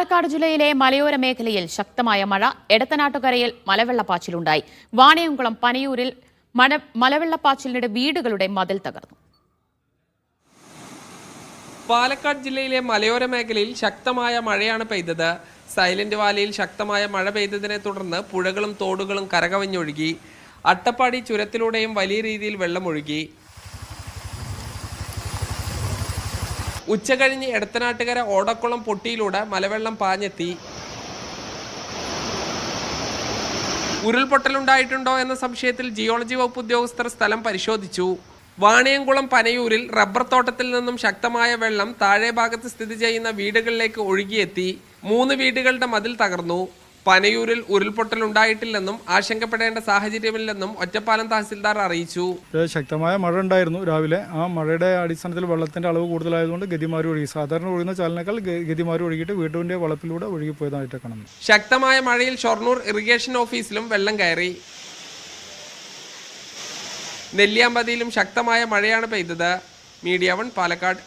പാലക്കാട് ജില്ലയിലെ മലയോര മേഖലയിൽ ശക്തമായ മഴ. എടത്തനാട്ടുകരയിൽ മലവെള്ളപ്പാച്ചിലുണ്ടായി. വാണിയംകുളം പനയൂരിൽ മലവെള്ളപ്പാച്ചിലിനിടെ വീടുകളുടെ മതിൽ തകർന്നു. പാലക്കാട് ജില്ലയിലെ മലയോര മേഖലയിൽ ശക്തമായ മഴയാണ് പെയ്തത്. സൈലന്റ് വാലിയിൽ ശക്തമായ മഴ പെയ്തതിനെ തുടർന്ന് പുഴകളും തോടുകളും കരകവിഞ്ഞൊഴുകി. അട്ടപ്പാടി ചുരത്തിലൂടെയും വലിയ രീതിയിൽ വെള്ളമൊഴുകി. ഉച്ചകഴിഞ്ഞ് എടത്തനാട്ടുകര ഓടക്കുളം പൊട്ടിയിലൂടെ മലവെള്ളം പാഞ്ഞെത്തി. ഉരുൾപൊട്ടലുണ്ടായിട്ടുണ്ടോ എന്ന സംശയത്തിൽ ജിയോളജി വകുപ്പ് ഉദ്യോഗസ്ഥർ സ്ഥലം പരിശോധിച്ചു. വാണിയംകുളം പനയൂരിൽ റബ്ബർ തോട്ടത്തിൽ നിന്നും ശക്തമായ വെള്ളം താഴെ ഭാഗത്ത് സ്ഥിതി ചെയ്യുന്ന വീടുകളിലേക്ക് ഒഴുകിയെത്തി. 3 വീടുകളുടെ മതിൽ തകർന്നു. പനയൂരിൽ ഉരുൾപൊട്ടലുണ്ടായിട്ടില്ലെന്നും ആശങ്കപ്പെടേണ്ട സാഹചര്യമില്ലെന്നും ഒറ്റപ്പാലം തഹസിൽദാർ അറിയിച്ചു. ശക്തമായ മഴ ഉണ്ടായിരുന്നു രാവിലെ. ആ മഴയുടെ അടിസ്ഥാനത്തിൽ വെള്ളത്തിന്റെ അളവ് കൂടുതലായതുകൊണ്ട് ഗതിമാരി ഒഴുകി. സാധാരണ ഒഴുകുന്ന ചാലിനേക്കാൾ ഗതിമാരി ഒഴുകിയിട്ട് വീടിന്റെ വളപ്പിലൂടെ ഒഴുകിപ്പോയതായിട്ട് കാണുന്നു. ശക്തമായ മഴയിൽ ഷൊർണൂർ ഇറിഗേഷൻ ഓഫീസിലും വെള്ളം കയറി. നെല്ലിയാമ്പതിയിലും ശക്തമായ മഴയാണ് പെയ്തത്. മീഡിയ 1 പാലക്കാട്.